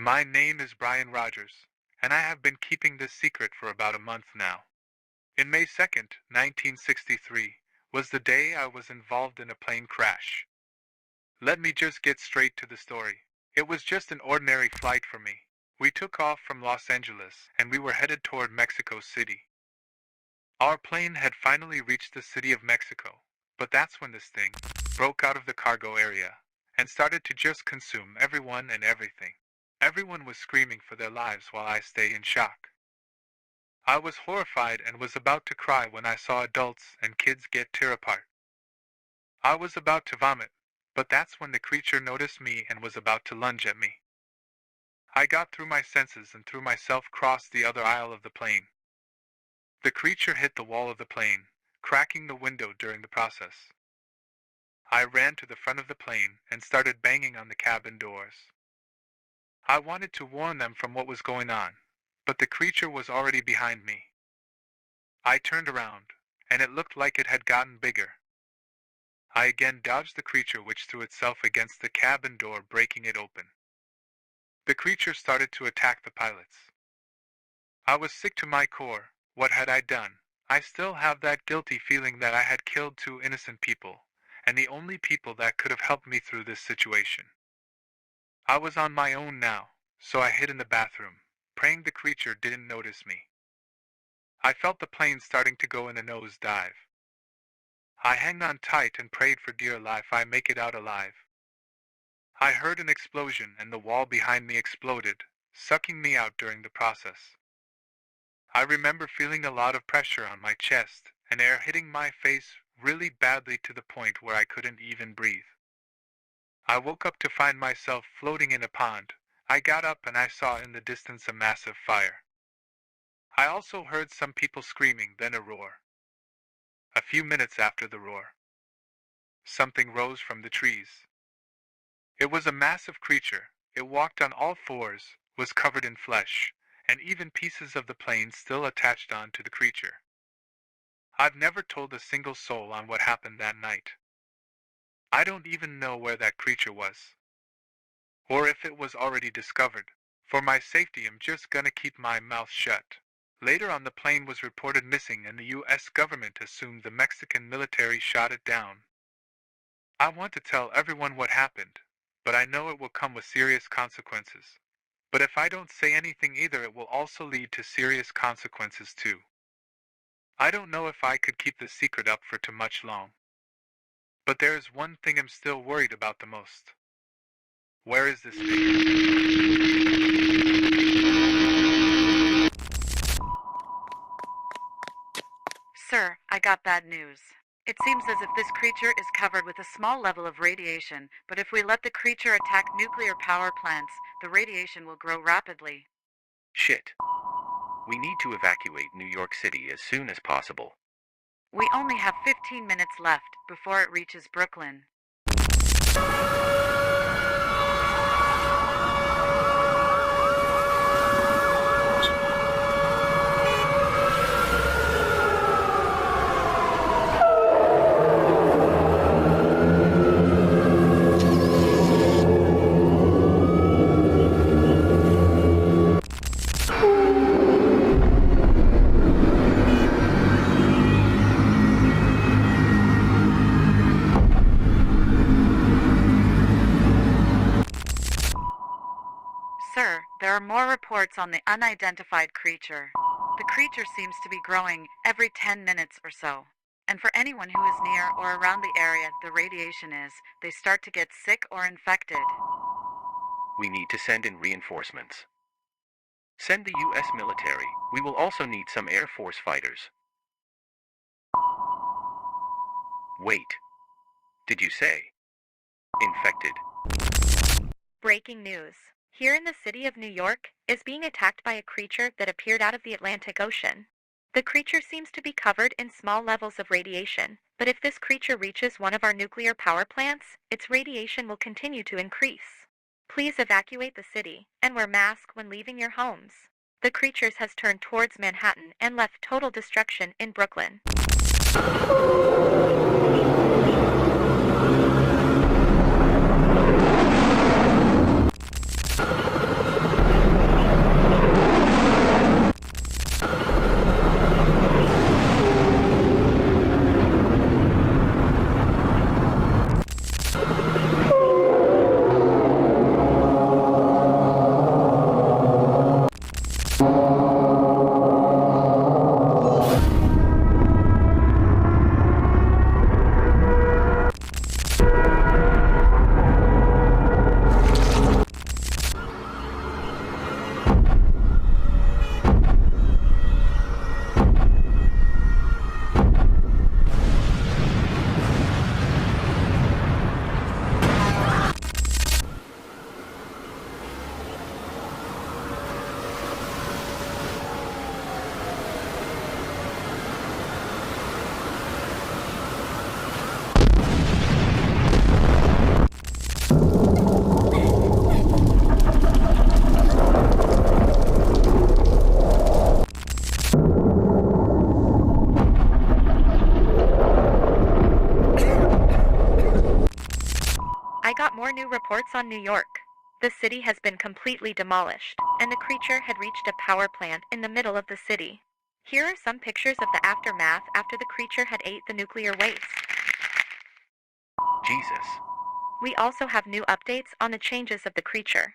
My name is Brian Rogers, and I have been keeping this secret for about a month now. In May 2nd, 1963, was the day I was involved in a plane crash. Let me just get straight to the story. It was just an ordinary flight for me. We took off from Los Angeles, and we were headed toward Mexico City. Our plane had finally reached the city of Mexico, but that's when this thing broke out of the cargo area and started to just consume everyone and everything. Everyone was screaming for their lives while I stayed in shock. I was horrified and was about to cry when I saw adults and kids get tear apart. I was about to vomit, but that's when the creature noticed me and was about to lunge at me. I got through my senses and threw myself across the other aisle of the plane. The creature hit the wall of the plane, cracking the window during the process. I ran to the front of the plane and started banging on the cabin doors. I wanted to warn them from what was going on, but the creature was already behind me. I turned around, and it looked like it had gotten bigger. I again dodged the creature, which threw itself against the cabin door, breaking it open. The creature started to attack the pilots. I was sick to my core. What had I done? I still have that guilty feeling that I had killed two innocent people, and the only people that could have helped me through this situation. I was on my own now, so I hid in the bathroom, praying the creature didn't notice me. I felt the plane starting to go in a nosedive. I hung on tight and prayed for dear life I make it out alive. I heard an explosion and the wall behind me exploded, sucking me out during the process. I remember feeling a lot of pressure on my chest and air hitting my face really badly to the point where I couldn't even breathe. I woke up to find myself floating in a pond. I got up and I saw in the distance a massive fire. I also heard some people screaming, then a roar. A few minutes after the roar, something rose from the trees. It was a massive creature. It walked on all fours, was covered in flesh, and even pieces of the plane still attached on to the creature. I've never told a single soul on what happened that night. I don't even know where that creature was, or if it was already discovered. For my safety, I'm just gonna keep my mouth shut. Later on, the plane was reported missing and the US government assumed the Mexican military shot it down. I want to tell everyone what happened, but I know it will come with serious consequences. But if I don't say anything either, it will also lead to serious consequences too. I don't know if I could keep this secret up for too much long. But there is one thing I'm still worried about the most. Where is this thing? Sir, I got bad news. It seems as if this creature is covered with a small level of radiation, but if we let the creature attack nuclear power plants, the radiation will grow rapidly. Shit. We need to evacuate New York City as soon as possible. We only have 15 minutes left before it reaches Brooklyn. Sir, there are more reports on the unidentified creature. The creature seems to be growing every 10 minutes or so. And for anyone who is near or around the area the radiation is, they start to get sick or infected. We need to send in reinforcements. Send the US military. We will also need some Air Force fighters. Wait. Did you say infected? Breaking news. Here in the city of New York is being attacked by a creature that appeared out of the Atlantic Ocean. The creature seems to be covered in small levels of radiation, but if this creature reaches one of our nuclear power plants, its radiation will continue to increase. Please evacuate the city and wear masks when leaving your homes. The creature has turned towards Manhattan and left total destruction in Brooklyn. new reports on New York. The city has been completely demolished, and the creature had reached a power plant in the middle of the city. Here are some pictures of the aftermath after the creature had ate the nuclear waste. Jesus. We also have new updates on the changes of the creature.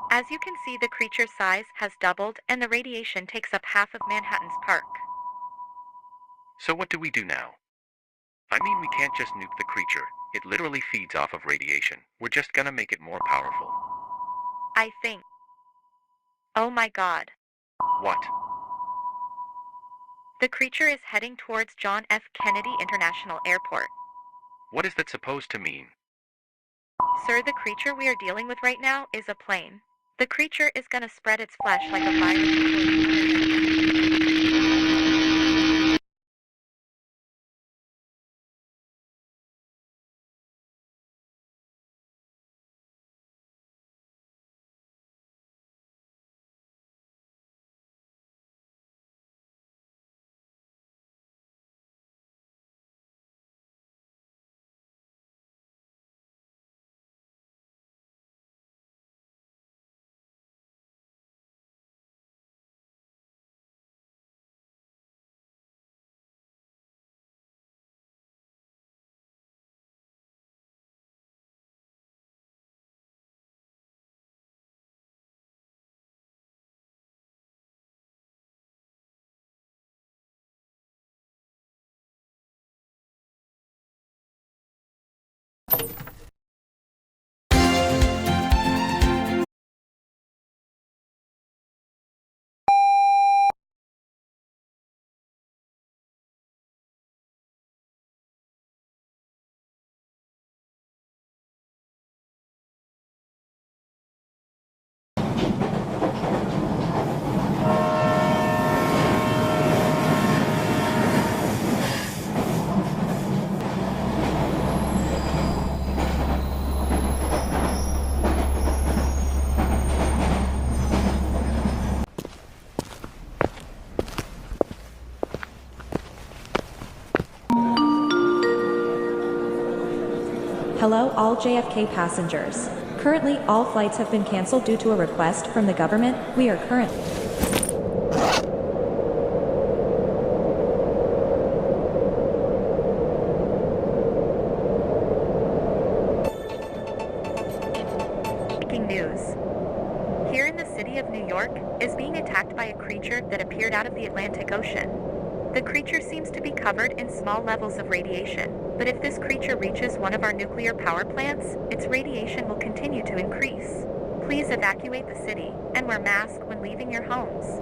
As you can see, the creature's size has doubled and the radiation takes up half of Manhattan's park. So what do we do now? I mean, we can't just nuke the creature. It literally feeds off of radiation. We're just gonna make it more powerful. I think. Oh my god. What? The creature is heading towards John F. Kennedy International Airport. What is that supposed to mean? Sir, the creature we are dealing with right now is a plane. The creature is gonna spread its flesh like a virus until you. Hello all JFK passengers. Currently all flights have been canceled due to a request from the government. We are currently Breaking news. Here in the city of New York is being attacked by a creature that appeared out of the Atlantic Ocean. The creature seems to be covered in small levels of radiation, but if this creature reaches one of our nuclear power plants, its radiation will continue to increase. Please evacuate the city and wear masks when leaving your homes.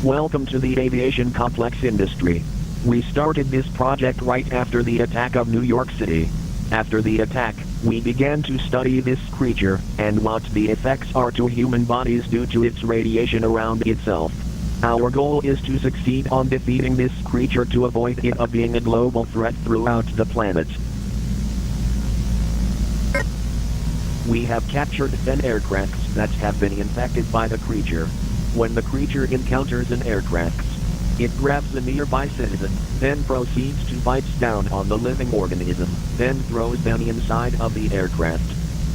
Welcome to the aviation complex industry. We started this project right after the attack of New York City. After the attack, we began to study this creature, and what the effects are to human bodies due to its radiation around itself. Our goal is to succeed on defeating this creature to avoid it being a global threat throughout the planet. We have captured 10 aircrafts that have been infected by the creature. When the creature encounters an aircraft, it grabs a nearby citizen, then proceeds to bite down on the living organism, then throws them inside of the aircraft.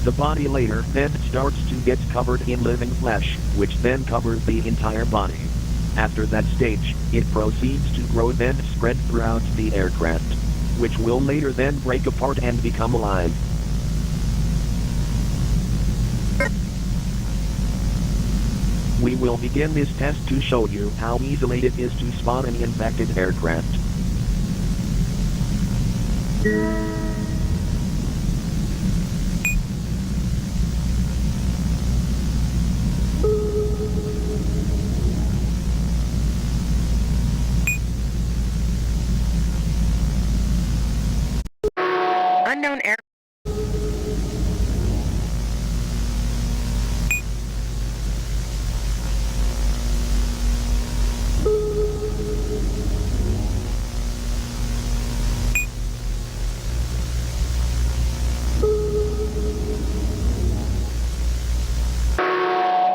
The body later then starts to get covered in living flesh, which then covers the entire body. After that stage, it proceeds to grow then spread throughout the aircraft, which will later then break apart and become alive. We will begin this test to show you how easily it is to spot an infected aircraft. Unknown air.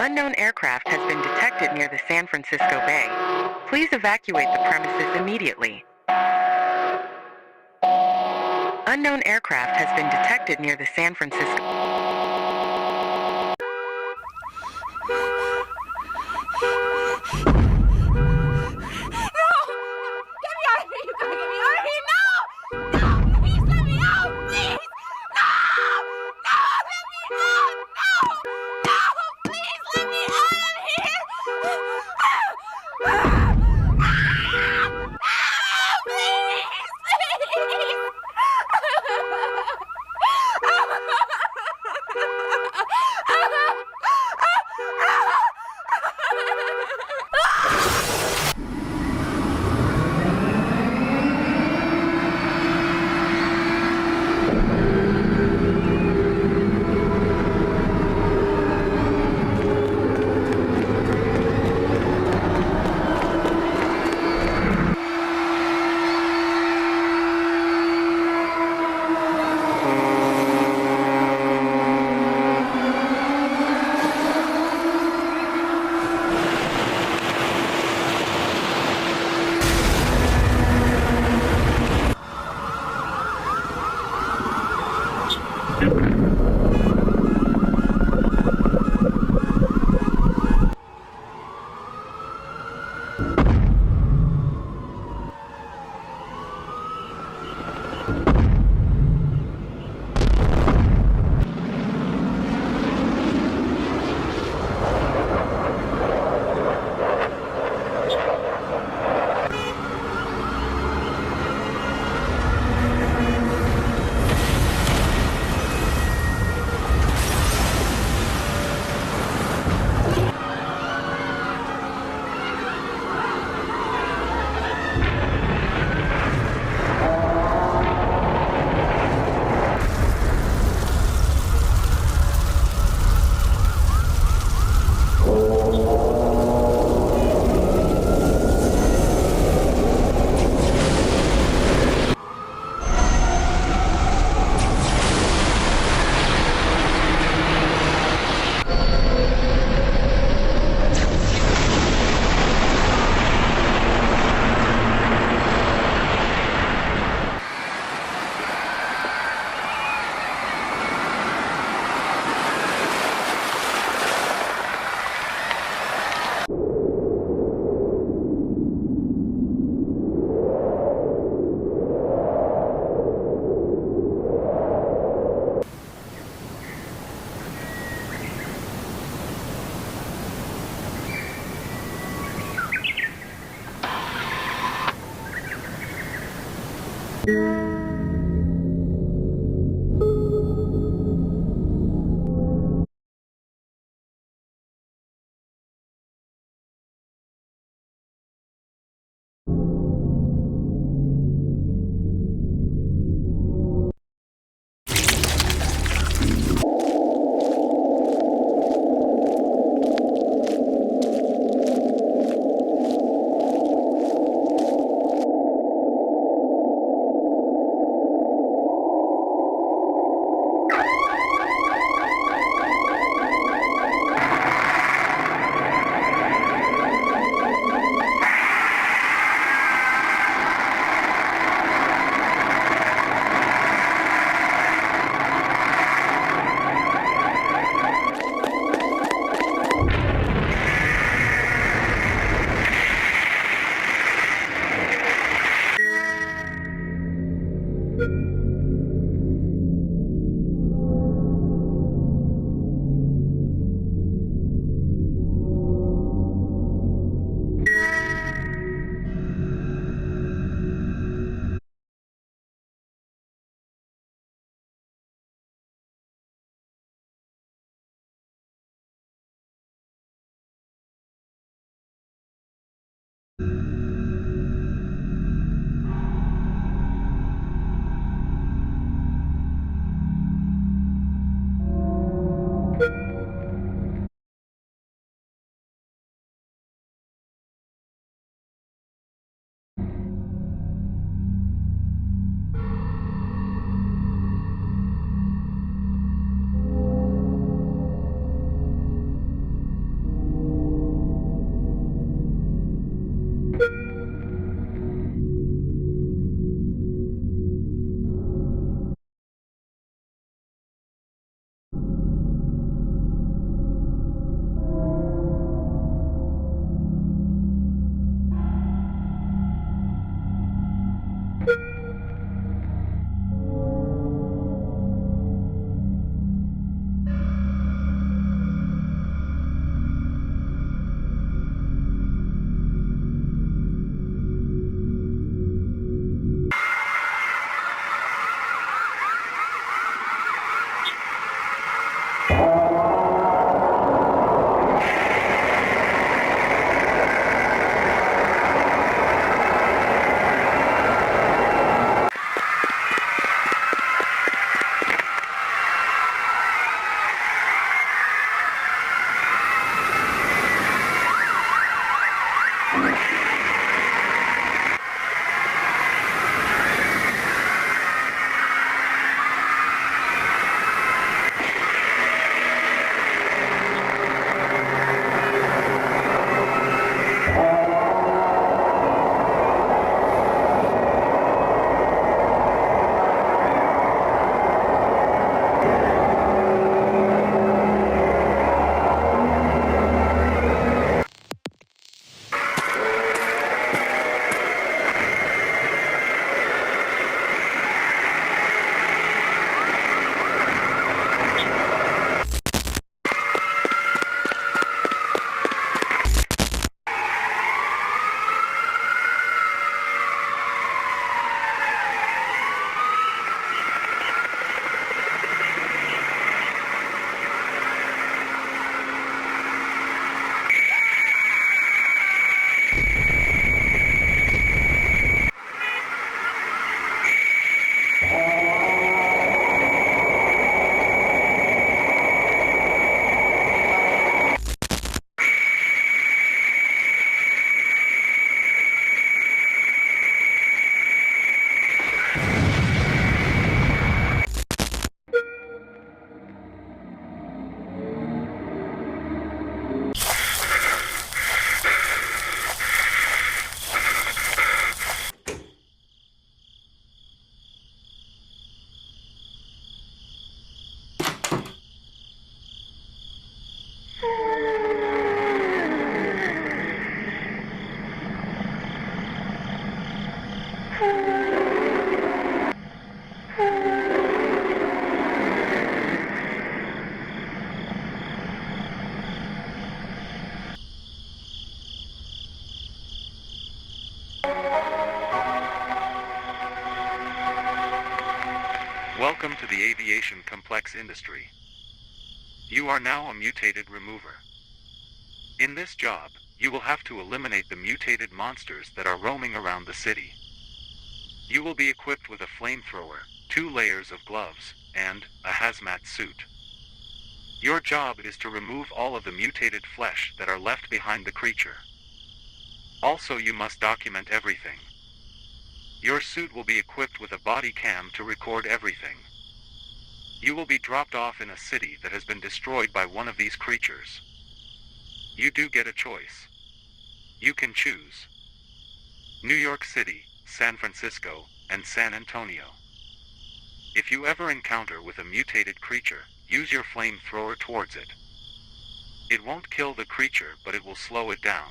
Unknown aircraft has been detected near the San Francisco Bay. Please evacuate the premises immediately. Unknown aircraft has been detected near the San Francisco. Welcome to the aviation complex industry. You are now a mutated remover. In this job, you will have to eliminate the mutated monsters that are roaming around the city. You will be equipped with a flamethrower, 2 layers of gloves, and a hazmat suit. Your job is to remove all of the mutated flesh that are left behind the creature. Also, you must document everything. Your suit will be equipped with a body cam to record everything. You will be dropped off in a city that has been destroyed by one of these creatures. You do get a choice. You can choose New York City, San Francisco, and San Antonio. If you ever encounter with a mutated creature, use your flamethrower towards it. It won't kill the creature, but it will slow it down.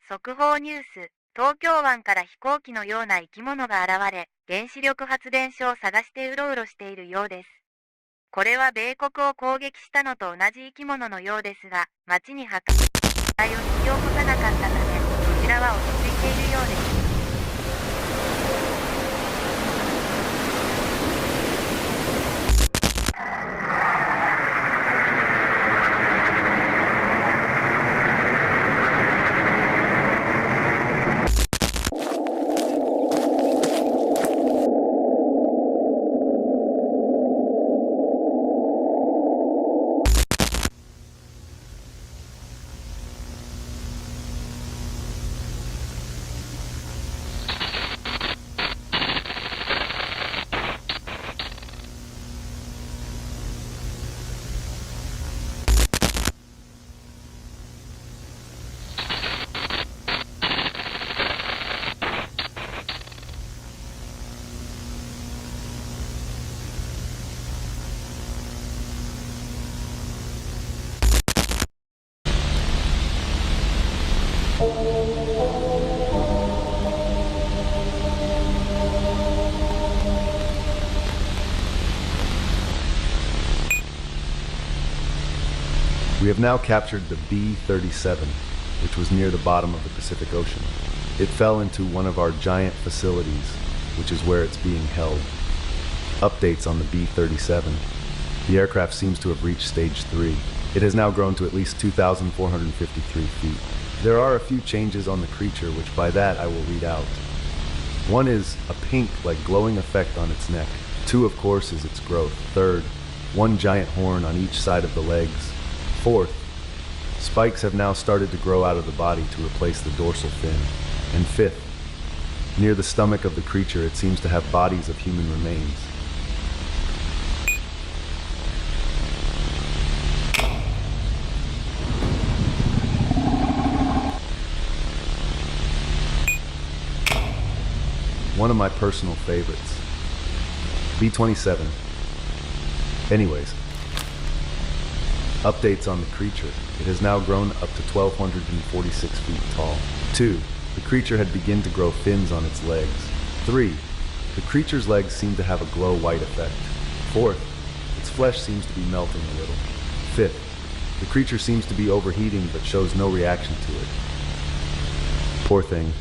速報ニュース、東京湾から飛行機のような生き物が現れ、原子力発電所を探してうろうろしているようです。これは米国を攻撃したのと同じ生き物のようですが、町に破壊を引き起こさなかったため、have now captured the B-37, which was near the bottom of the Pacific Ocean. It fell into one of our giant facilities, which is where it's being held. Updates on the B-37. The aircraft seems to have reached stage 3. It has now grown to at least 2,453 feet. There are a few changes on the creature, which by that I will read out. One is a pink, like glowing effect on its neck. 2, of course, is its growth. 3rd, one giant horn on each side of the legs. 4th, spikes have now started to grow out of the body to replace the dorsal fin. And 5th, near the stomach of the creature it seems to have bodies of human remains. One of my personal favorites. B-27. Anyways, updates on the creature. It has now grown up to 1,246 feet tall. 2, the creature had begun to grow fins on its legs. 3, the creature's legs seem to have a glow white effect. 4th, its flesh seems to be melting a little. 5th, the creature seems to be overheating but shows no reaction to it. Poor thing.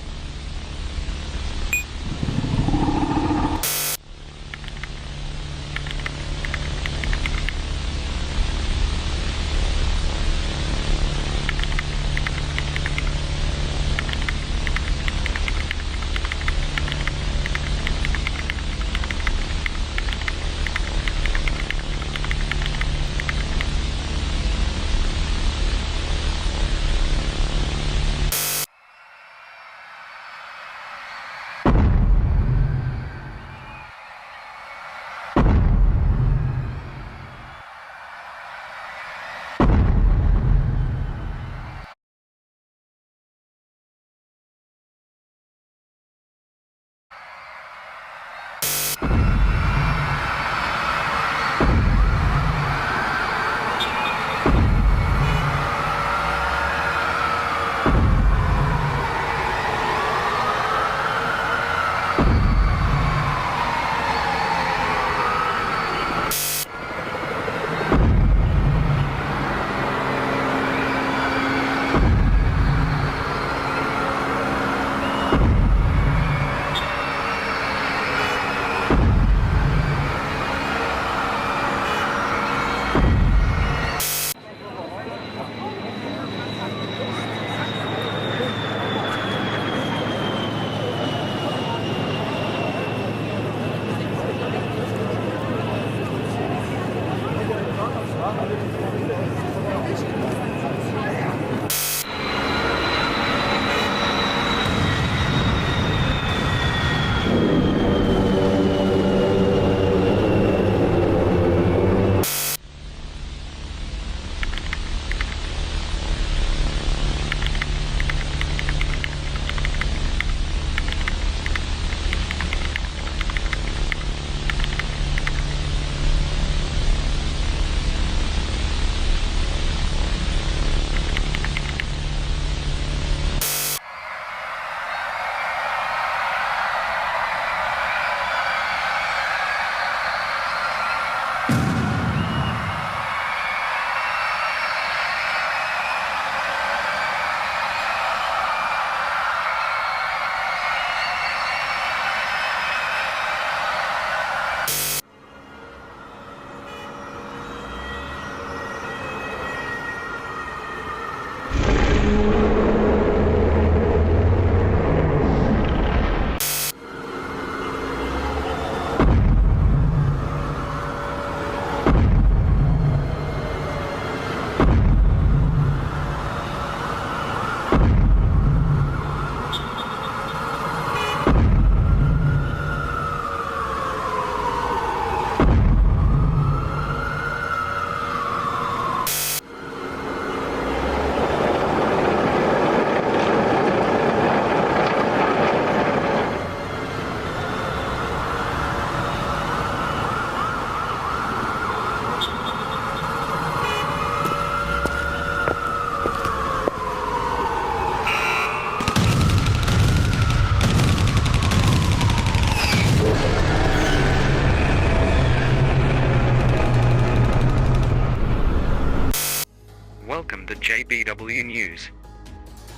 BW News.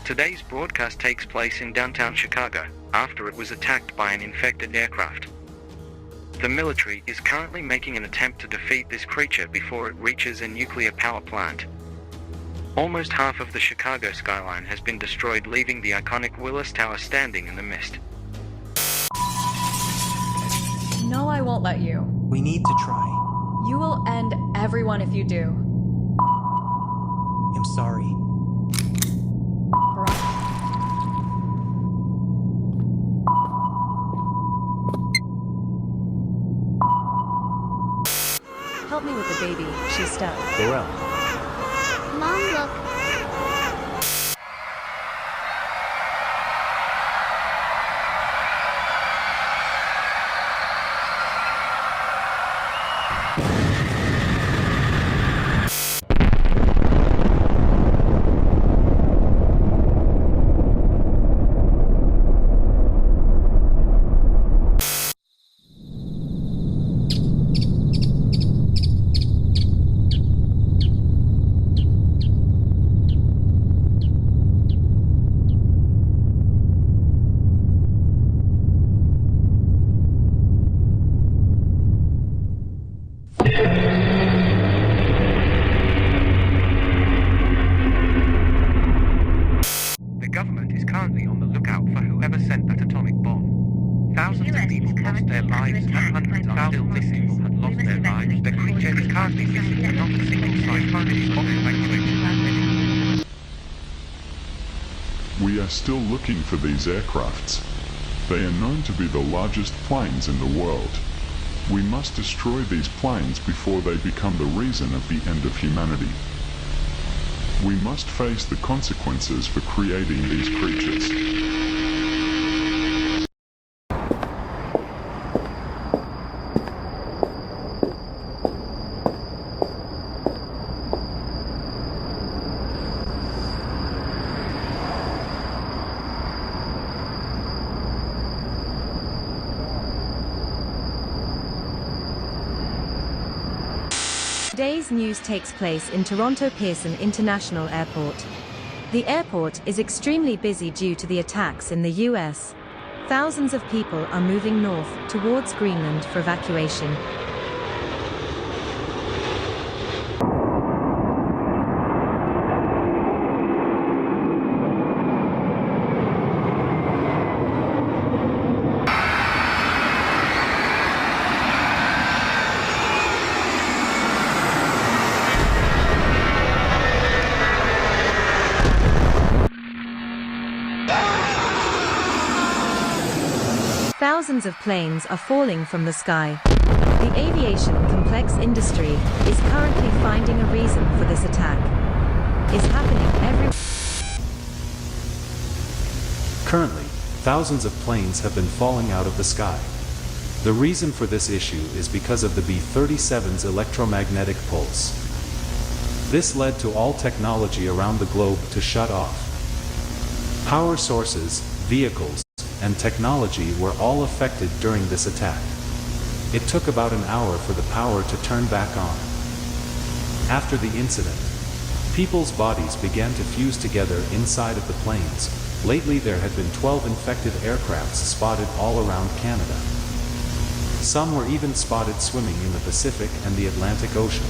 Today's broadcast takes place in downtown Chicago, after it was attacked by an infected aircraft. The military is currently making an attempt to defeat this creature before it reaches a nuclear power plant. Almost half of the Chicago skyline has been destroyed, leaving the iconic Willis Tower standing in the mist. No, I won't let you. We need to try. You will end everyone if you do. I'm sorry. Help me with the baby. She's stuck. Burrell. Mom, look. The government is currently on the lookout for whoever sent that atomic bomb. Thousands of people lost their lives and hundreds of thousands of people have lost their lives. The creature is currently missing and not a single sign is of evacuation. We are still looking for these aircrafts. They are known to be the largest planes in the world. We must destroy these planes before they become the reason of the end of humanity. We must face the consequences for creating these creatures. Today's news takes place in Toronto Pearson International Airport. The airport is extremely busy due to the attacks in the US. Thousands of people are moving north towards Greenland for evacuation. Thousands of planes are falling from the sky. The aviation complex industry is currently finding a reason for this attack. It's happening every... Currently, thousands of planes have been falling out of the sky. The reason for this issue is because of the B-37's electromagnetic pulse. This led to all technology around the globe to shut off. Power sources, vehicles, and technology were all affected during this attack. It took about an hour for the power to turn back on. After the incident, people's bodies began to fuse together inside of the planes. Lately there had been 12 infected aircrafts spotted all around Canada. Some were even spotted swimming in the Pacific and the Atlantic Ocean.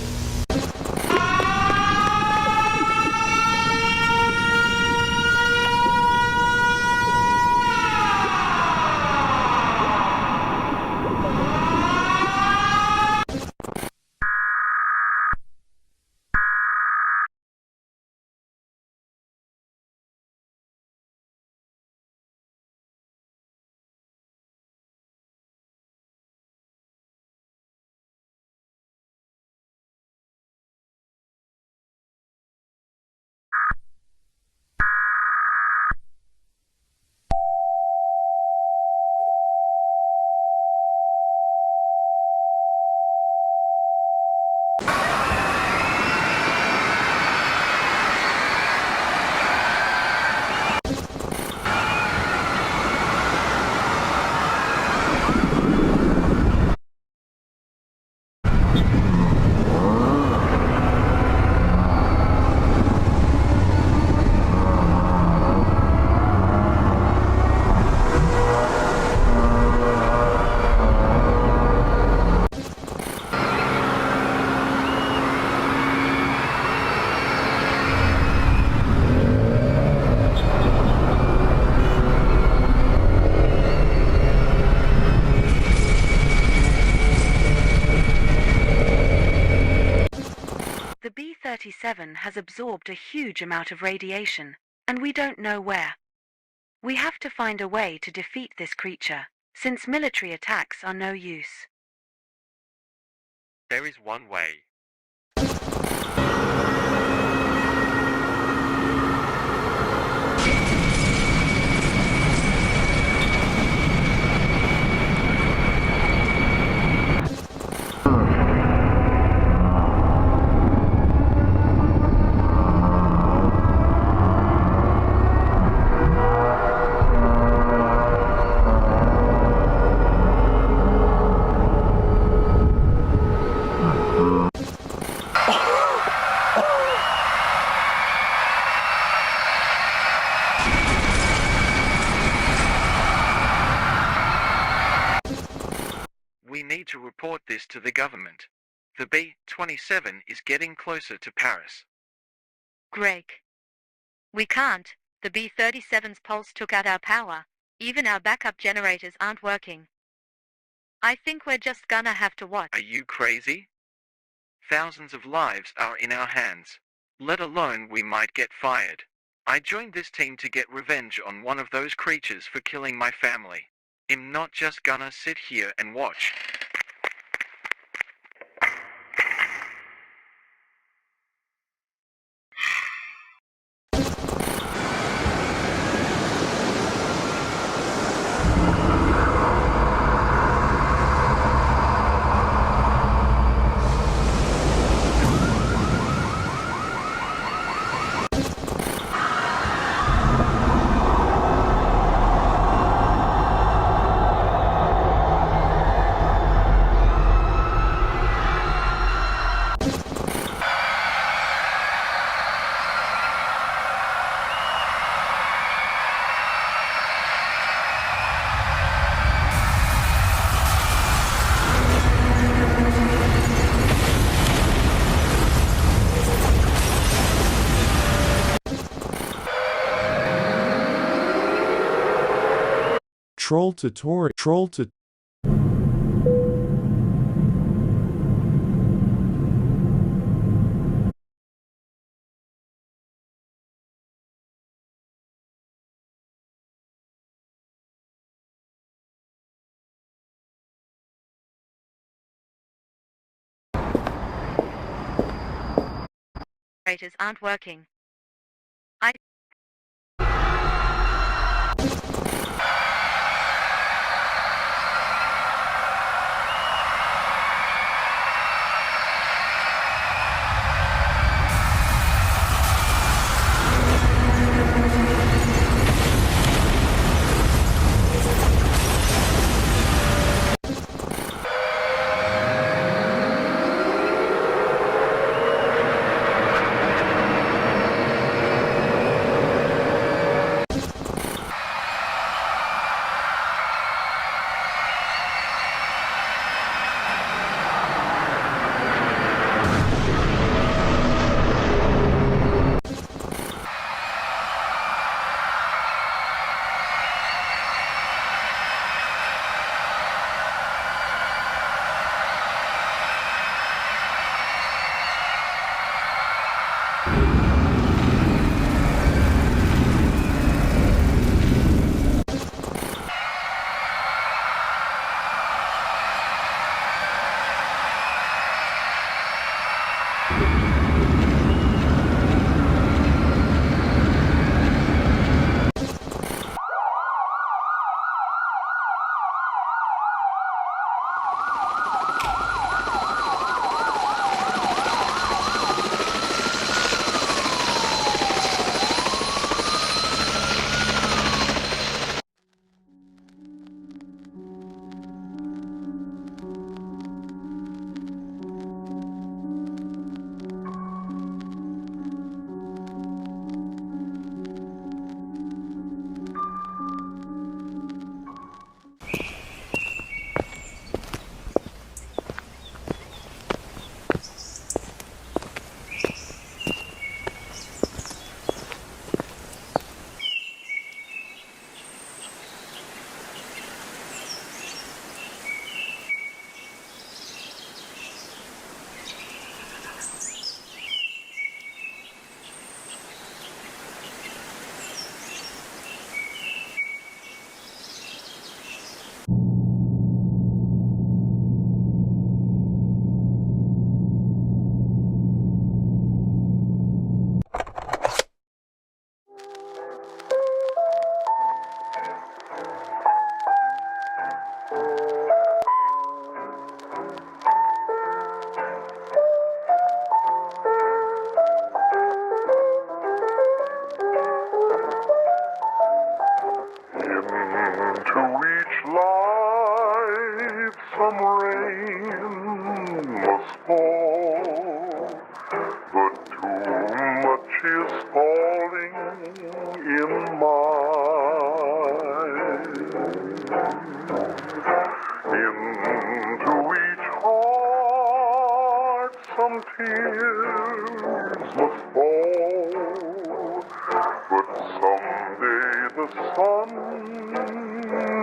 B-37 has absorbed a huge amount of radiation, and we don't know where. We have to find a way to defeat this creature, since military attacks are no use. There is one way. We need to report this to the government. The B-27 is getting closer to Paris. Greg. We can't. The B-37's pulse took out our power. Even our backup generators aren't working. I think we're just gonna have to watch. Are you crazy? Thousands of lives are in our hands. Let alone we might get fired. I joined this team to get revenge on one of those creatures for killing my family. I'm not just gonna sit here and watch. Troll tutorial. Troll to. Generators aren't working.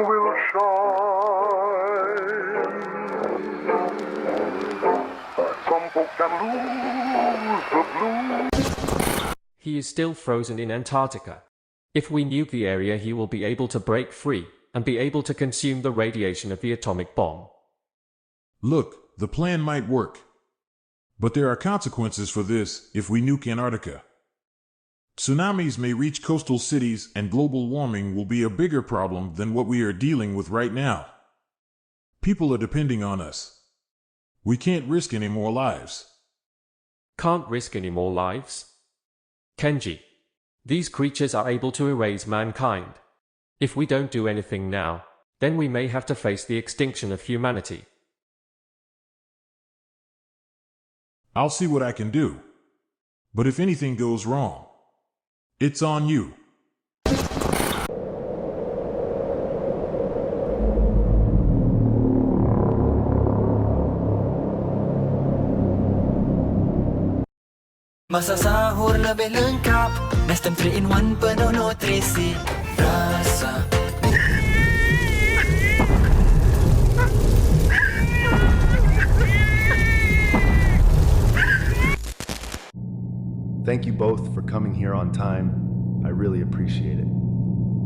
will shine. Some folk can lose the blues. He is still frozen in Antarctica. If we nuke the area, he will be able to break free and be able to consume the radiation of the atomic bomb. Look, the plan might work. But there are consequences for this if we nuke Antarctica. Tsunamis may reach coastal cities, and global warming will be a bigger problem than what we are dealing with right now. People are depending on us. We can't risk any more lives. Can't risk any more lives? Kenji, these creatures are able to erase mankind. If we don't do anything now, then we may have to face the extinction of humanity. I'll see what I can do. But if anything goes wrong, it's on you. Masa sahur lebih lengkap, Nestem 3-in-1 penuh nutrisi rasa. Thank you both for coming here on time. I really appreciate it.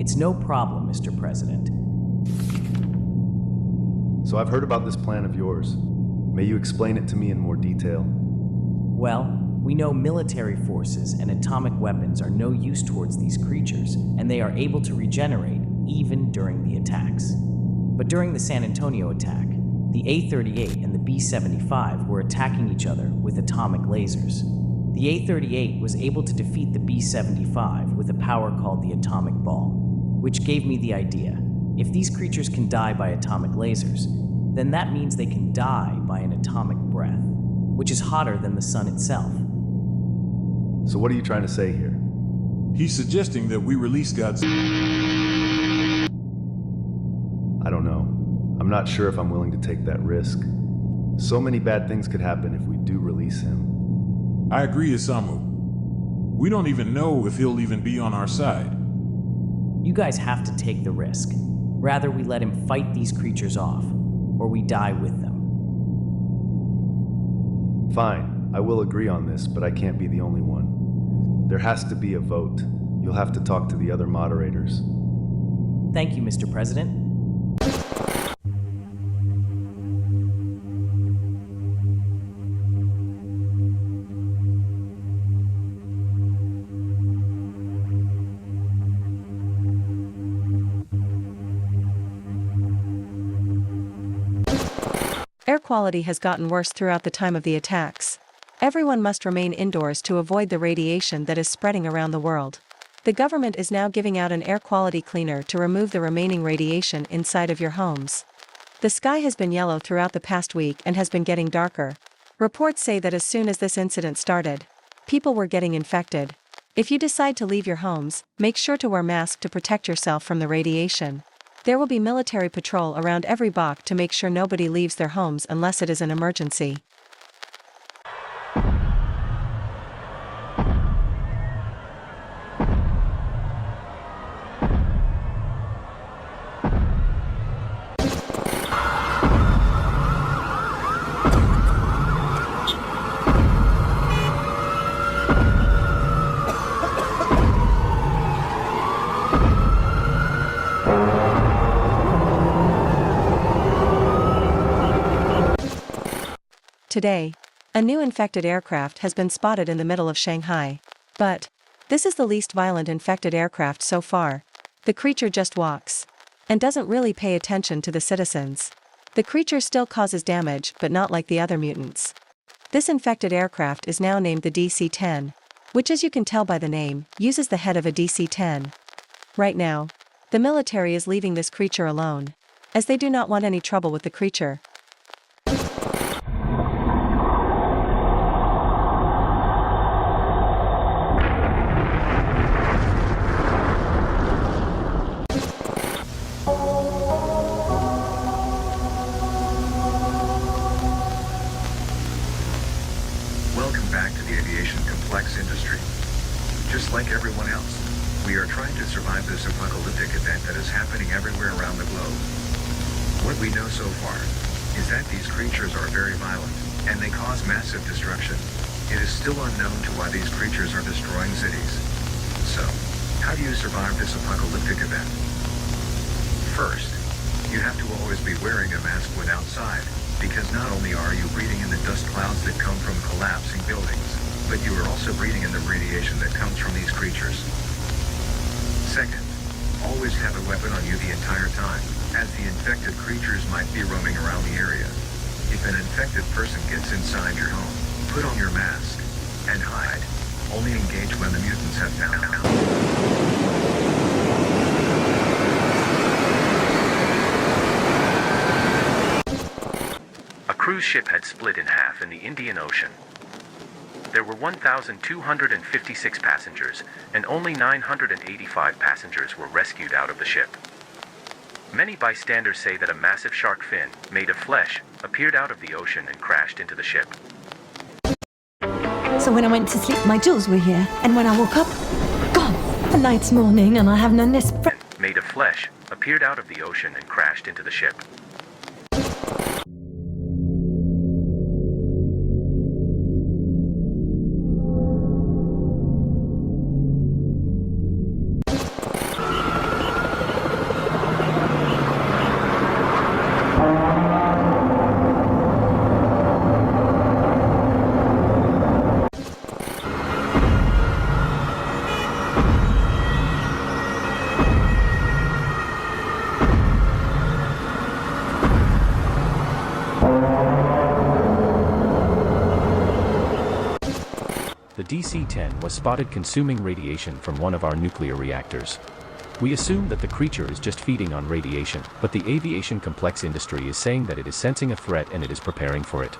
It's no problem, Mr. President. So I've heard about this plan of yours. May you explain it to me in more detail? Well, we know military forces and atomic weapons are no use towards these creatures, and they are able to regenerate even during the attacks. But during the San Antonio attack, the A-38 and the B-75 were attacking each other with atomic lasers. The A-38 was able to defeat the B-75 with a power called the atomic ball, which gave me the idea. If these creatures can die by atomic lasers, then that means they can die by an atomic breath, which is hotter than the sun itself. So what are you trying to say here? He's suggesting that we release God's... I don't know. I'm not sure if I'm willing to take that risk. So many bad things could happen if we do release him. I agree, Isamu. We don't even know if he'll even be on our side. You guys have to take the risk. Rather, we let him fight these creatures off, or we die with them. Fine, I will agree on this, but I can't be the only one. There has to be a vote. You'll have to talk to the other moderators. Thank you, Mr. President. Air quality has gotten worse throughout the time of the attacks. Everyone must remain indoors to avoid the radiation that is spreading around the world. The government is now giving out an air quality cleaner to remove the remaining radiation inside of your homes. The sky has been yellow throughout the past week and has been getting darker. Reports say that as soon as this incident started, people were getting infected. If you decide to leave your homes, make sure to wear masks to protect yourself from the radiation. There will be military patrol around every block to make sure nobody leaves their homes unless it is an emergency. Today, a new infected aircraft has been spotted in the middle of Shanghai. But this is the least violent infected aircraft so far. The creature just walks and doesn't really pay attention to the citizens. The creature still causes damage, but not like the other mutants. This infected aircraft is now named the DC-10, which, as you can tell by the name, uses the head of a DC-10. Right now, the military is leaving this creature alone, as they do not want any trouble with the creature. Welcome back to the aviation complex industry. Just like everyone else, we are trying to survive this apocalyptic event that has is happening everywhere around the globe. What we know so far is that these creatures are very violent, and they cause massive destruction. It is still unknown to why these creatures are destroying cities. So, how do you survive this apocalyptic event? First, you have to always be wearing a mask when outside, because not only are you breathing in the dust clouds that come from collapsing buildings, but you are also breathing in the radiation that comes from these creatures. Second, always have a weapon on you the entire time, as the infected creatures might be roaming around the area. If an infected person gets inside your home, put on your mask and hide. Only engage when the mutants have found out. A cruise ship had split in half in the Indian Ocean. There were 1,256 passengers, and only 985 passengers were rescued out of the ship. Many bystanders say that a massive shark fin, made of flesh, appeared out of the ocean and crashed into the ship. So when I went to sleep, my jewels were here, and when I woke up, gone. And now it's morning, and I have none this. Made of flesh, appeared out of the ocean and crashed into the ship. The DC-10 was spotted consuming radiation from one of our nuclear reactors. We assume that the creature is just feeding on radiation, but the aviation complex industry is saying that it is sensing a threat and it is preparing for it.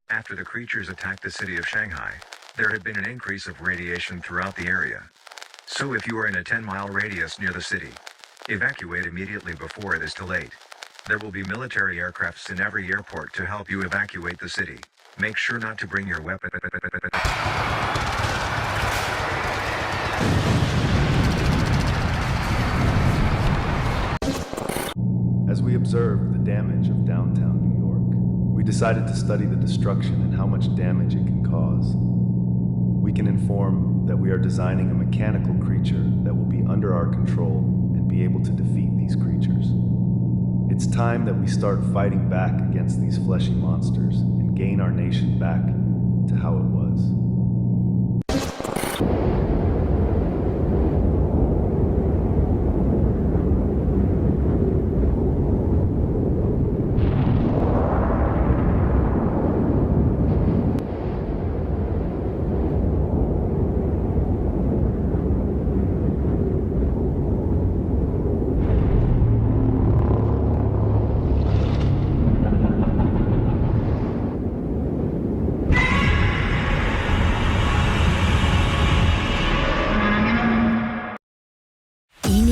After the creatures attacked the city of Shanghai, There had been an increase of radiation throughout the area. So if you are in a 10-mile radius near the city, evacuate immediately before it is too late. There will be military aircrafts in every airport to help you evacuate the city. Make sure not to bring your weapon. As we observed the damage of downtown New York, we decided to study the destruction and how much damage it can cause. We can inform that we are designing a mechanical creature that will be under our control and be able to defeat these creatures. It's time that we start fighting back against these fleshy monsters and gain our nation back to how it was.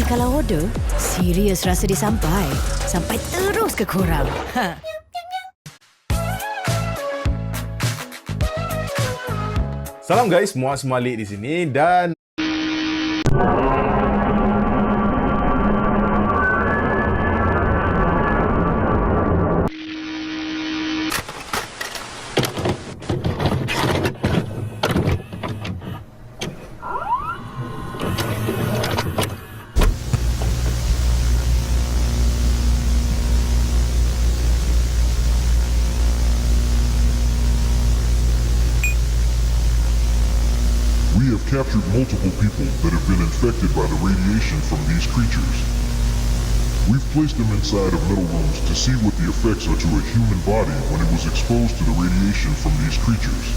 Kalau order, serius rasa dia sampai. Sampai terus ke korang. Ha. Salam guys, Muaz Malik di sini dan captured multiple people that have been infected by the radiation from these creatures. We've placed them inside of metal rooms to see what the effects are to a human body when it was exposed to the radiation from these creatures.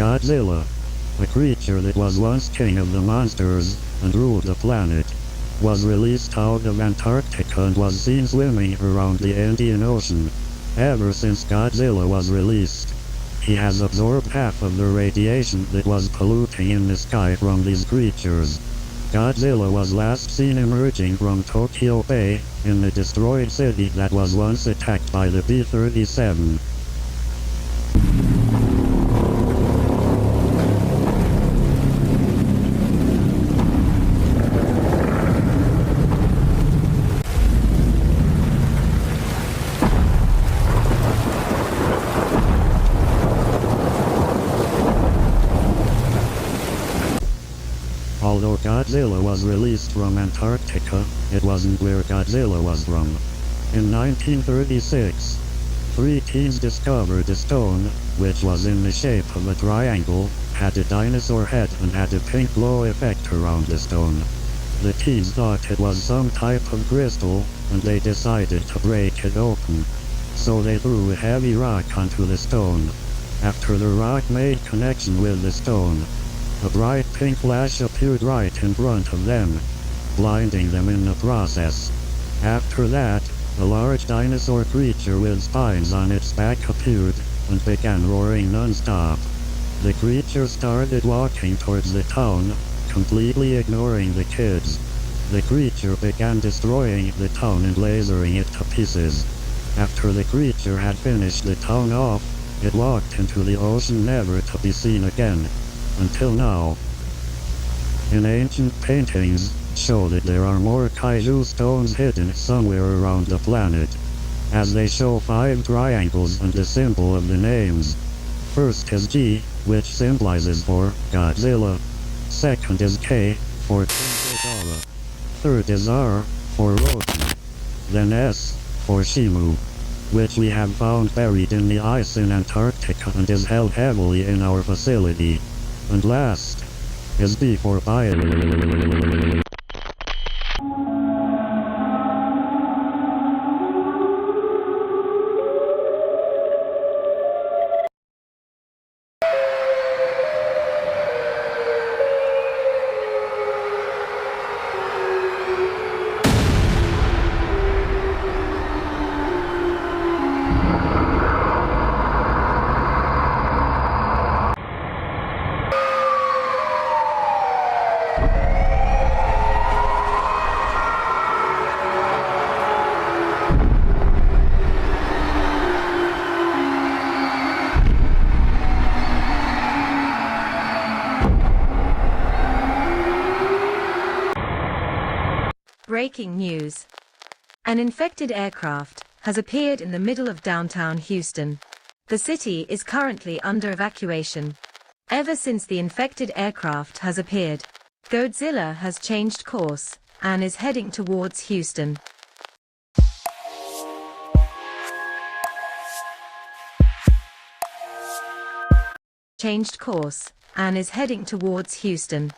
Godzilla, a creature that was once king of the monsters and ruled the planet. was released out of Antarctica and was seen swimming around the Indian Ocean. Ever since Godzilla was released, he has absorbed half of the radiation that was polluting in the sky from these creatures. Godzilla was last seen emerging from Tokyo Bay, in the destroyed city that was once attacked by the B-37. Although Godzilla was released from Antarctica, it wasn't where Godzilla was from. In 1936, 3 teens discovered a stone, which was in the shape of a triangle, had a dinosaur head and had a pink glow effect around the stone. The teens thought it was some type of crystal, and they decided to break it open. So they threw a heavy rock onto the stone. After the rock made connection with the stone, a bright pink flash appeared right in front of them, blinding them in the process. After that, a large dinosaur creature with spines on its back appeared, and began roaring non-stop. The creature started walking towards the town, completely ignoring the kids. The creature began destroying the town and lasering it to pieces. After the creature had finished the town off, it walked into the ocean never to be seen again. Until now. In ancient paintings, show that there are more kaiju stones hidden somewhere around the planet, as they show 5 triangles and the symbol of the names. First is G, which symbolizes for Godzilla. Second is K, for King Ghidorah. Third is R, for Rodan. Then S, for Shimu, which we have found buried in the ice in Antarctica and is held heavily in our facility. And last is B for Bio. Breaking news. An infected aircraft has appeared in the middle of downtown Houston. The city is currently under evacuation. Ever since the infected aircraft has appeared, Godzilla has changed course and is heading towards Houston. Changed course and is heading towards Houston.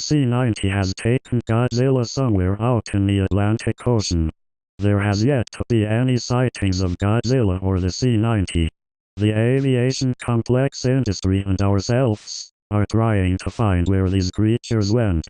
C-90 has taken Godzilla somewhere out in the Atlantic Ocean. There has yet to be any sightings of Godzilla or the C-90. The aviation complex industry and ourselves are trying to find where these creatures went.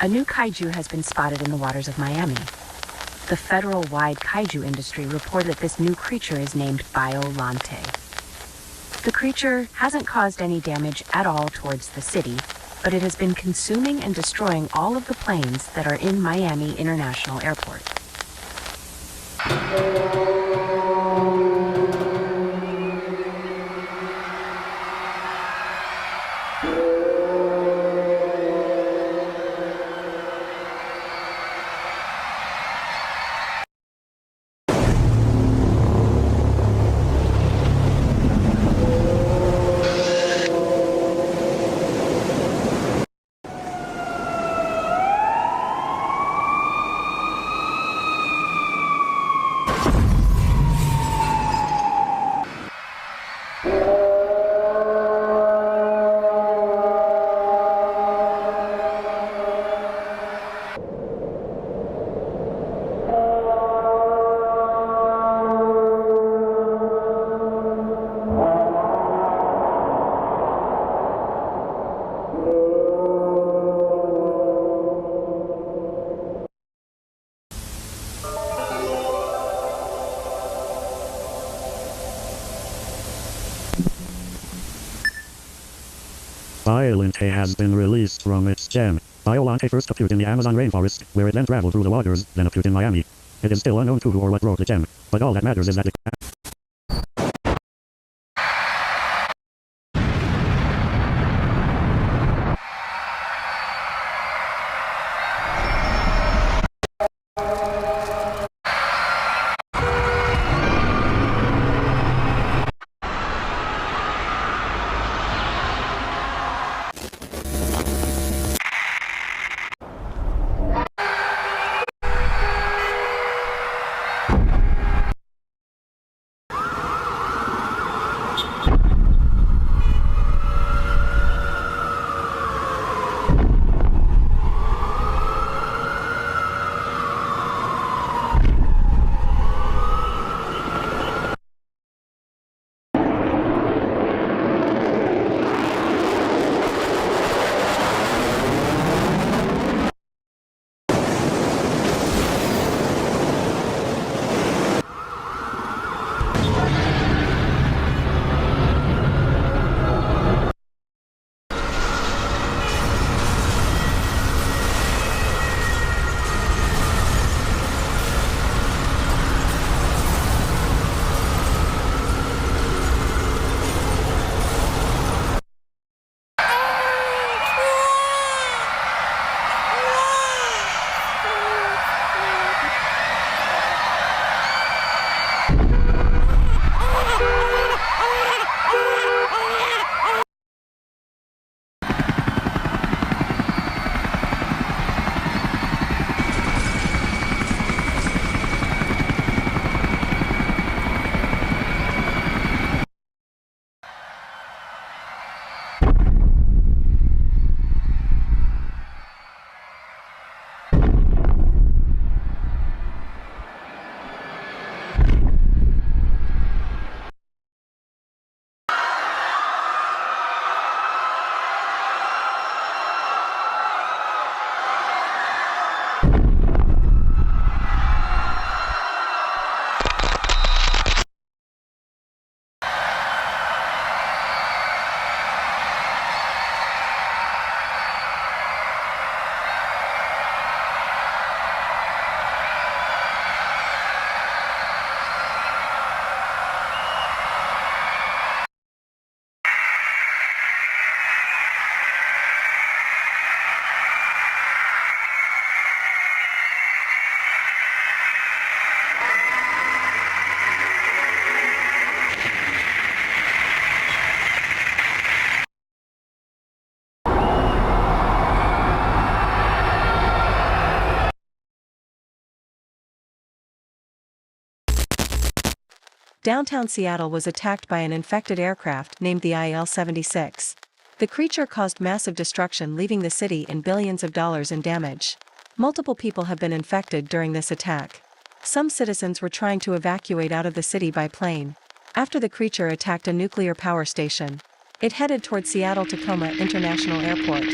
A new kaiju has been spotted in the waters of Miami. The federal-wide kaiju industry reported this new creature is named Biolante. The creature hasn't caused any damage at all towards the city, but it has been consuming and destroying all of the planes that are in Miami International Airport. Biolante has been released from its gem. Biolante first appeared in the Amazon rainforest, where it then traveled through the waters, then appeared in Miami. It is still unknown who or what wrote the gem, but all that matters is that it downtown Seattle was attacked by an infected aircraft named the IL-76. The creature caused massive destruction, leaving the city in billions of dollars in damage. Multiple people have been infected during this attack. Some citizens were trying to evacuate out of the city by plane. After the creature attacked a nuclear power station, it headed toward Seattle-Tacoma International Airport.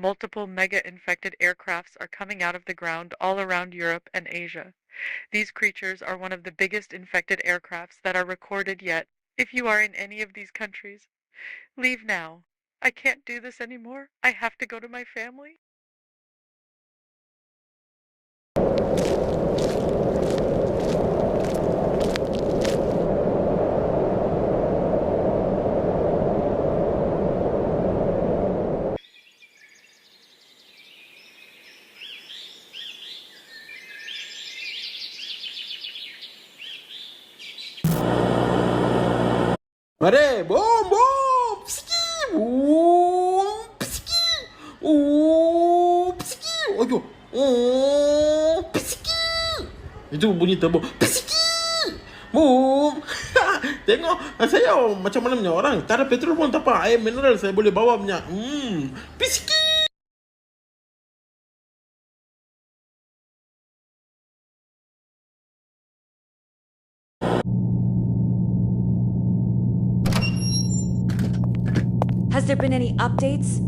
Multiple mega-infected aircrafts are coming out of the ground all around Europe and Asia. These creatures are one of the biggest infected aircrafts that are recorded yet. If you are in any of these countries, leave now. I can't do this anymore. I have to go to my family. Mare, boom, boom, psiki, boom, psiki, psiki, aduh, psiki. Itu bunyi turbo, psiki, boom. Tengok, saya macam mana punya orang. Tak ada petrol pun tak apa, air mineral saya boleh bawa punya. Psiki. Has there been any updates?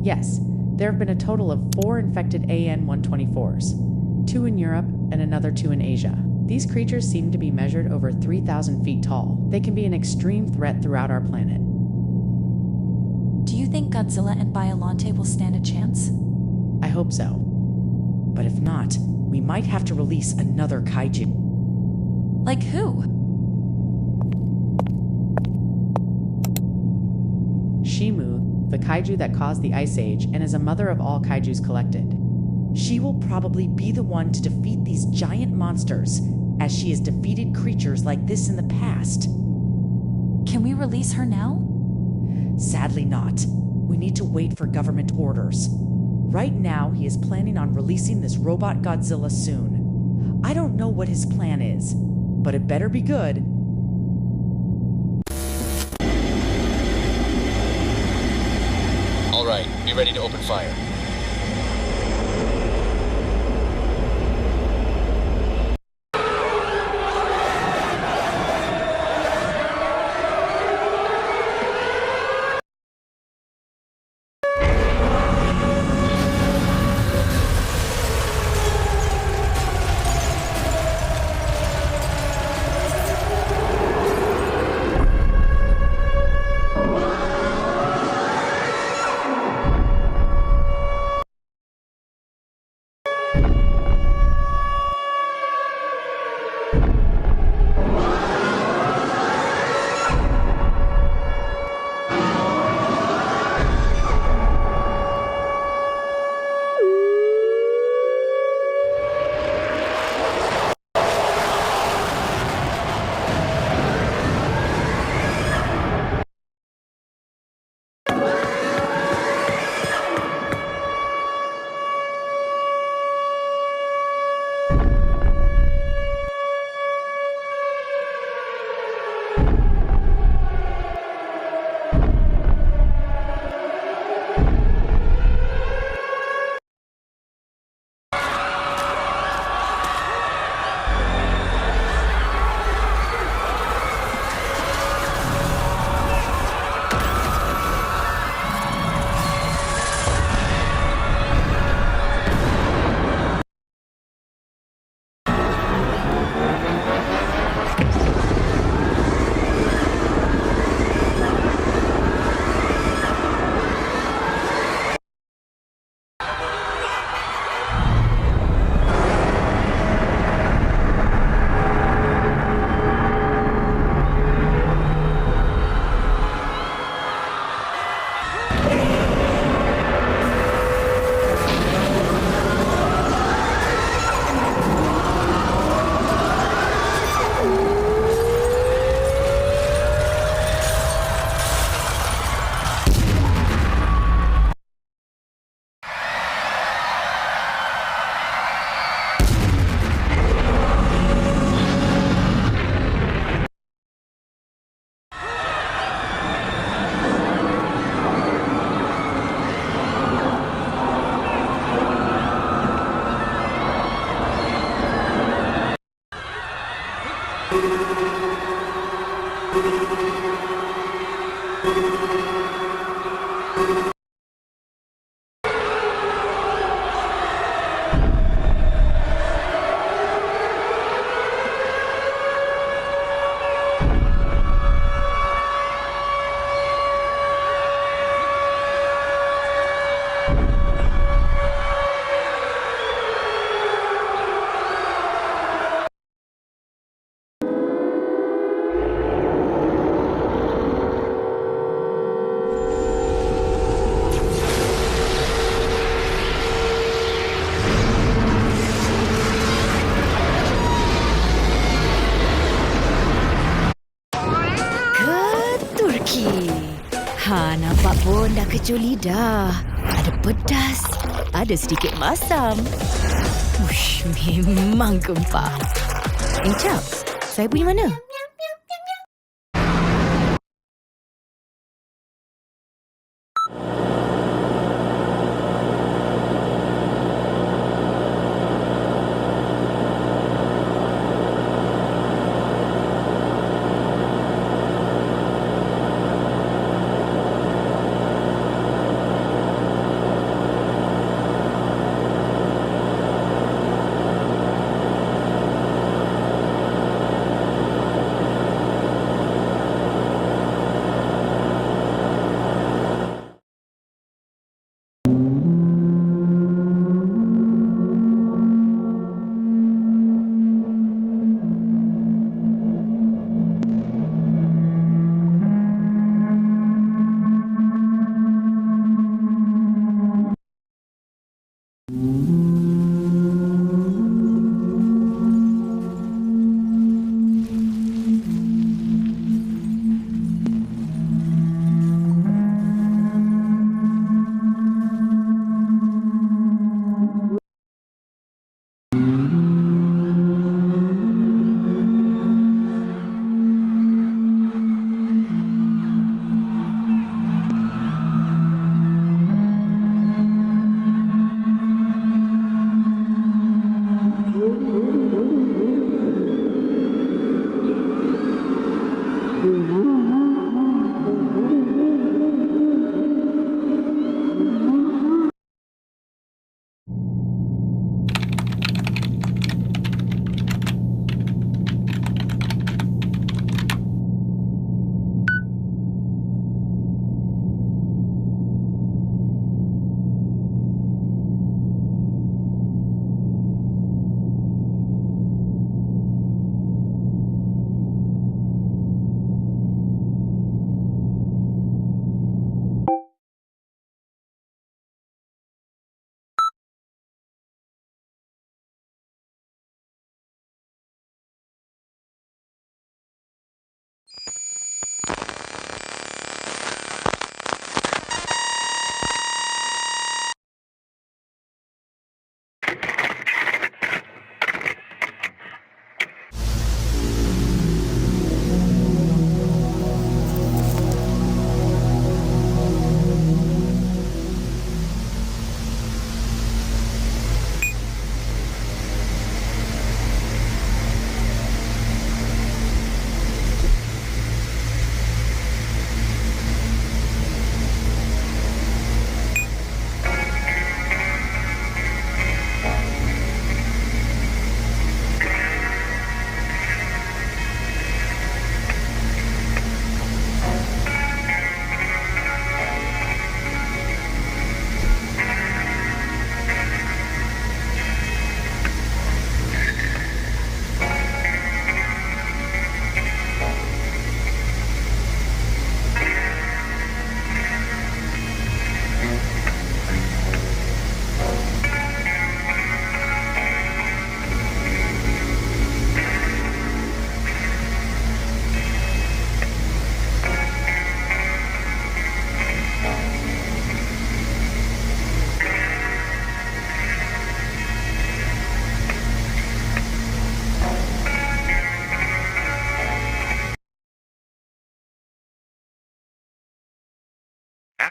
Yes, there have been a total of 4 infected AN-124s, 2 in Europe and another 2 in Asia. These creatures seem to be measured over 3,000 feet tall. They can be an extreme threat throughout our planet. Do you think Godzilla and Biollante will stand a chance? I hope so. But if not, we might have to release another kaiju. Like who? Shimu, the kaiju that caused the Ice Age and is a mother of all kaijus collected. She will probably be the one to defeat these giant monsters, as she has defeated creatures like this in the past. Can we release her now? Sadly not. We need to wait for government orders. Right now, he is planning on releasing this robot Godzilla soon. I don't know what his plan is, but it better be good. All right, be ready to open fire. kecup lidah. Ada pedas, ada sedikit masam. Ush, memang gempak. Cap, saya pergi mana?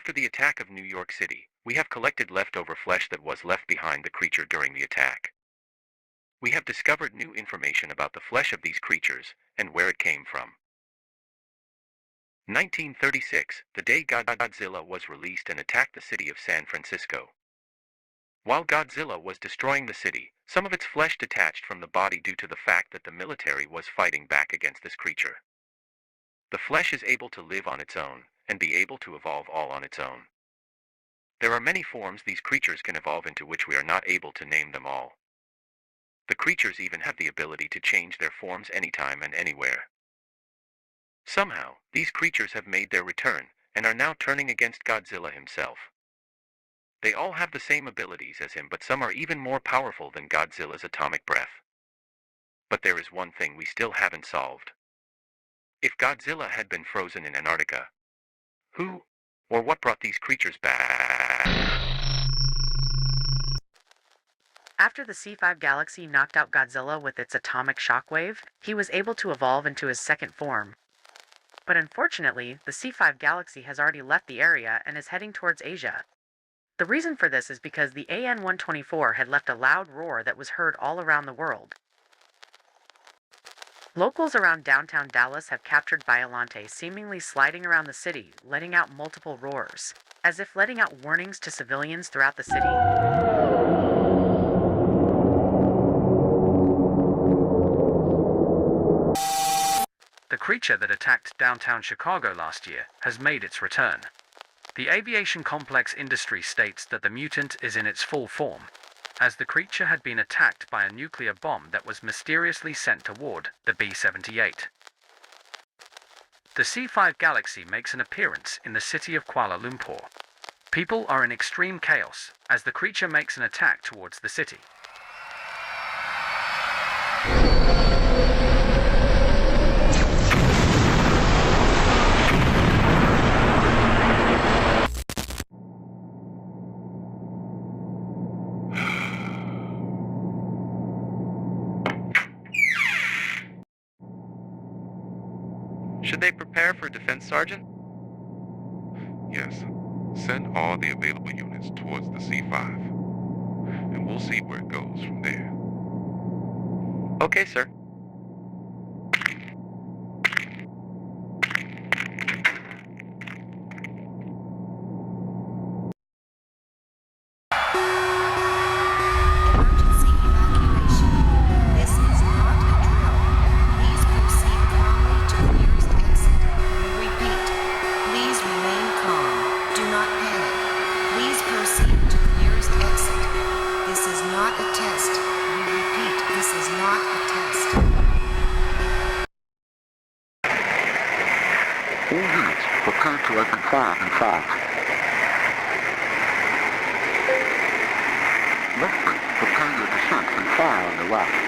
After the attack of New York City, we have collected leftover flesh that was left behind the creature during the attack. We have discovered new information about the flesh of these creatures and where it came from. 1936, the day Godzilla was released and attacked the city of San Francisco. While Godzilla was destroying the city, some of its flesh detached from the body due to the fact that the military was fighting back against this creature. The flesh is able to live on its own, and be able to evolve all on its own. There are many forms these creatures can evolve into which we are not able to name them all. The creatures even have the ability to change their forms anytime and anywhere. Somehow, these creatures have made their return, and are now turning against Godzilla himself. They all have the same abilities as him, but some are even more powerful than Godzilla's atomic breath. But there is one thing we still haven't solved. If Godzilla had been frozen in Antarctica, who or what brought these creatures back. After the C5 Galaxy knocked out Godzilla with its atomic shockwave, he was able to evolve into his second form. But unfortunately, the C5 Galaxy has already left the area and is heading towards Asia. The reason for this is because the AN-124 had left a loud roar that was heard all around the world. Locals around downtown Dallas have captured Biollante seemingly sliding around the city, letting out multiple roars, as if letting out warnings to civilians throughout the city. The creature that attacked downtown Chicago last year has made its return. The aviation complex industry states that the mutant is in its full form, as the creature had been attacked by a nuclear bomb that was mysteriously sent toward the B-78. The C5 Galaxy makes an appearance in the city of Kuala Lumpur. People are in extreme chaos as the creature makes an attack towards the city. Should they prepare for defense, Sergeant? Yes. Send all the available units towards the C5, and we'll see where it goes from there. Okay, sir. All units, prepare to open fire in 5. Left, prepare your descent and fire on the left.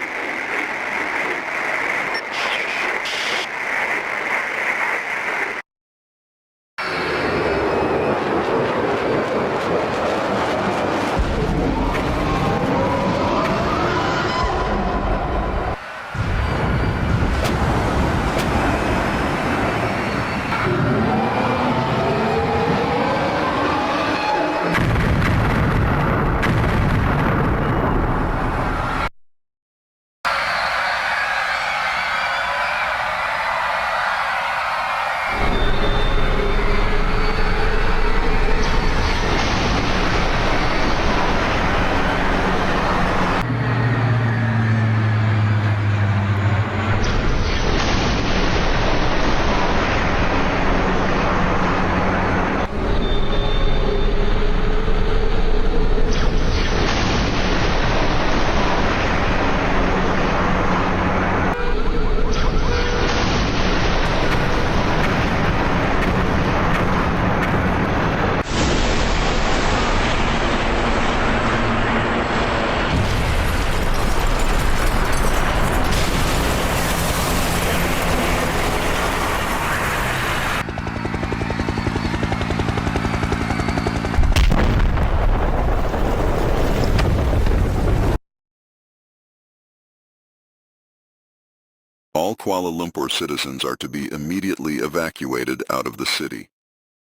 All Kuala Lumpur citizens are to be immediately evacuated out of the city,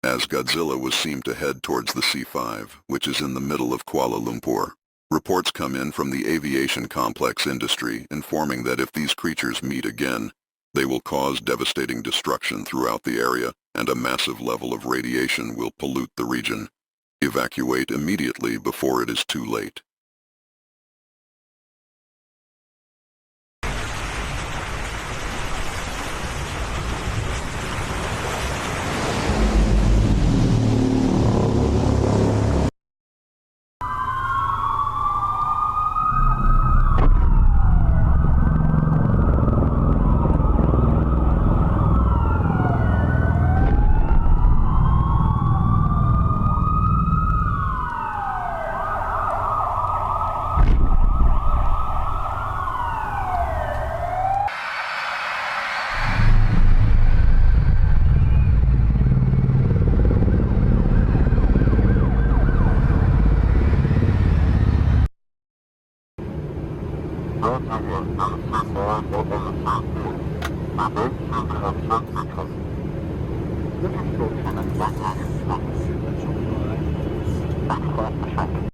as Godzilla was seen to head towards the C5, which is in the middle of Kuala Lumpur. Reports come in from the aviation complex industry informing that if these creatures meet again, they will cause devastating destruction throughout the area and a massive level of radiation will pollute the region. Evacuate immediately before it is too late. This is